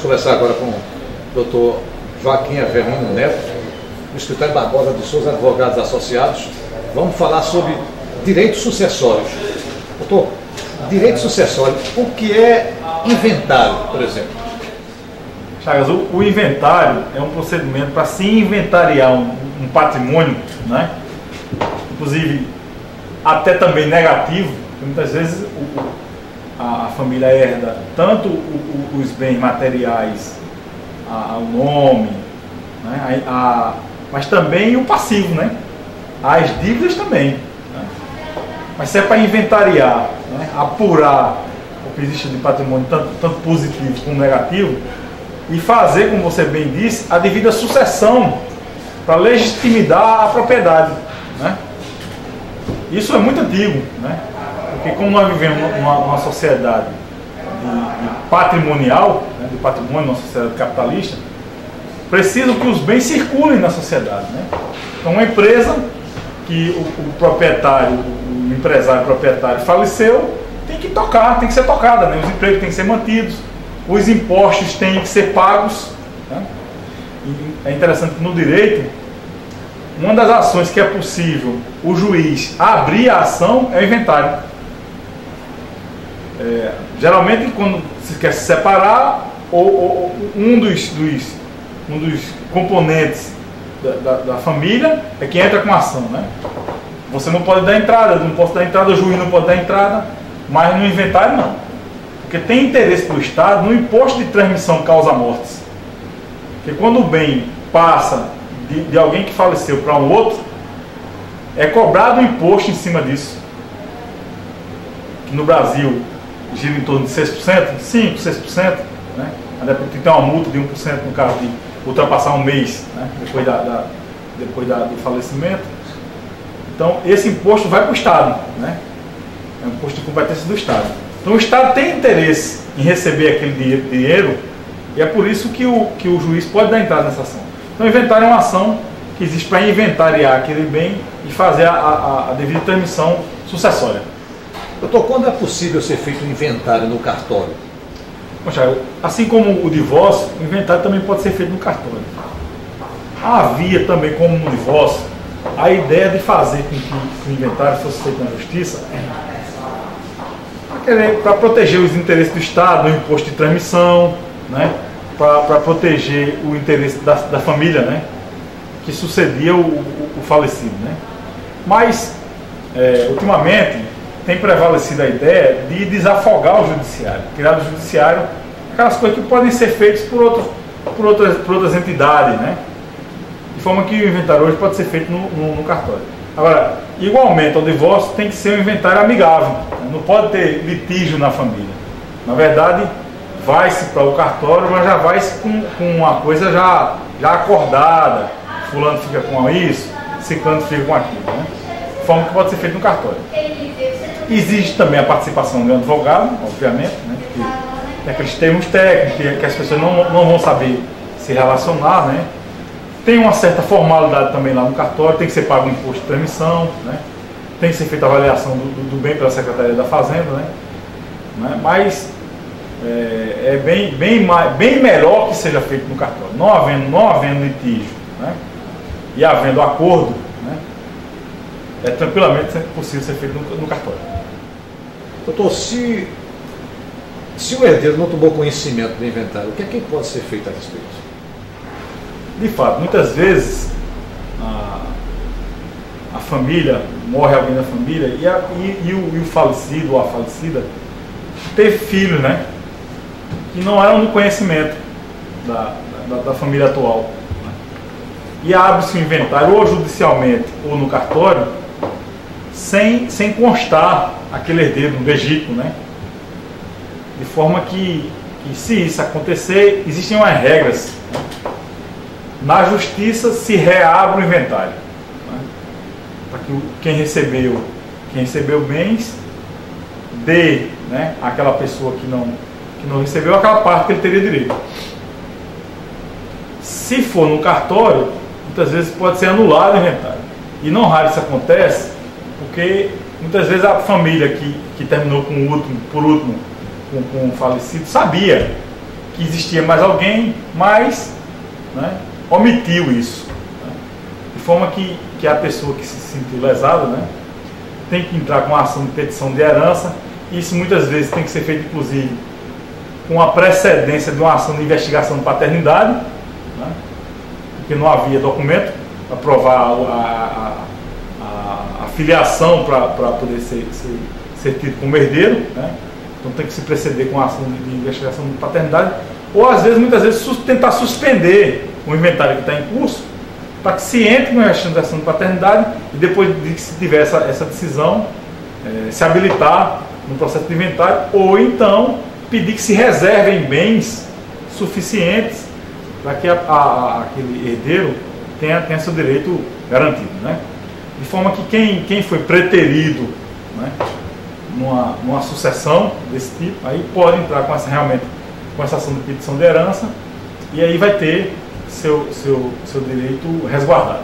conversar agora com o doutor Joaquim Avelino Neto, do Escritório Barbosa de Souza Advogados Associados. Vamos falar sobre direitos sucessórios. Doutor, direito sucessório, o que é inventário, por exemplo? Chagas, o inventário é um procedimento para se inventariar um patrimônio, né? Inclusive até também negativo, porque muitas vezes a família herda tanto os bens materiais, o nome, né? Mas também o passivo, né? As dívidas também, né? Mas se é para inventariar, né? Apurar o que existe de patrimônio, tanto positivo como negativo, e fazer, como você bem disse, a devida sucessão para legitimar a propriedade, né? Isso é muito antigo, né? Porque como nós vivemos numa sociedade de patrimonial, né? De patrimônio, numa sociedade capitalista, precisam que os bens circulem na sociedade, né? Então, uma empresa que o proprietário, o empresário proprietário faleceu, tem que tocar, tem que ser tocada, né? Os empregos têm que ser mantidos, os impostos têm que ser pagos, né? E é interessante que no direito, uma das ações que é possível o juiz abrir a ação é o inventário. Geralmente, quando se quer se separar, ou um dos componentes da família é quem entra com a ação, né? Você não pode dar entrada, eu não posso dar entrada, o juiz não pode dar entrada, mas no inventário não. Porque tem interesse do Estado no imposto de transmissão causa-mortes. Porque quando o bem passa de alguém que faleceu para um outro, é cobrado um imposto em cima disso. Que no Brasil gira em torno de 6%, 5%, 6%, né? Até porque tem uma multa de 1% no caso de ultrapassar um mês, né? depois do falecimento. Então, esse imposto vai para o Estado, né? É um imposto de competência do Estado. Então, o Estado tem interesse em receber aquele dinheiro, e é por isso que o juiz pode dar entrada nessa ação. Então, o inventário é uma ação que existe para inventariar aquele bem e fazer a devida transmissão sucessória. Doutor, quando é possível ser feito um inventário no cartório? Poxa, assim como o divórcio, o inventário também pode ser feito no cartório. Havia também, como no divórcio, a ideia de fazer com que o inventário fosse feito na justiça para proteger os interesses do Estado, no imposto de transmissão, né? Para proteger o interesse da família, né? Que sucedia o falecido, né? Mas, ultimamente, tem prevalecido a ideia de desafogar o judiciário, tirar do judiciário aquelas coisas que podem ser feitas por outras entidades, né? De forma que o inventário hoje pode ser feito no cartório. Agora, igualmente ao divórcio, tem que ser um inventário amigável, né? Não pode ter litígio na família. Na verdade, vai-se para o cartório, mas já vai-se com uma coisa já acordada. Fulano fica com isso, ciclano fica com aquilo, né? De forma que pode ser feito no cartório. Existe também a participação do advogado, obviamente, né? Porque tem aqueles termos técnicos que as pessoas não vão saber se relacionar, né? Tem uma certa formalidade também lá no cartório, tem que ser pago o imposto de transmissão, né? Tem que ser feita a avaliação do bem pela Secretaria da Fazenda, né? Mas é bem melhor que seja feito no cartório. Não havendo litígio, né? E havendo acordo, né? É tranquilamente possível ser feito no cartório. Doutor, se o herdeiro não tomou conhecimento do inventário, o que é que pode ser feito a respeito? De fato, muitas vezes a família, morre alguém da família e o falecido ou a falecida teve filhos, né? Que não eram no conhecimento da família atual. Né? E abre-se o inventário ou judicialmente ou no cartório sem constar aquele herdeiro legítimo, né? De forma que se isso acontecer, existem umas regras, né? Na justiça se reabre o inventário, né? Para que quem recebeu bens dê, né, àquela pessoa que não recebeu aquela parte que ele teria direito. Se for no cartório, muitas vezes pode ser anulado o inventário. E não raro isso acontece, porque muitas vezes a família que terminou por último com o falecido sabia que existia mais alguém, mas, né, omitiu isso, né, de forma que a pessoa que se sentiu lesada, né, tem que entrar com uma ação de petição de herança. Isso muitas vezes tem que ser feito, inclusive, com a precedência de uma ação de investigação de paternidade, né, porque não havia documento para provar a filiação para poder ser tido como herdeiro, né? Então tem que se preceder com a ação de investigação de paternidade, ou às vezes, muitas vezes, tentar suspender o inventário que está em curso, para que se entre com a investigação de paternidade e depois de que se tiver essa decisão, se habilitar no processo de inventário, ou então pedir que se reservem bens suficientes para que aquele herdeiro tenha seu direito garantido, né? De forma que quem foi preterido, né, numa sucessão desse tipo, aí pode entrar com essa ação de petição de herança, e aí vai ter seu direito resguardado.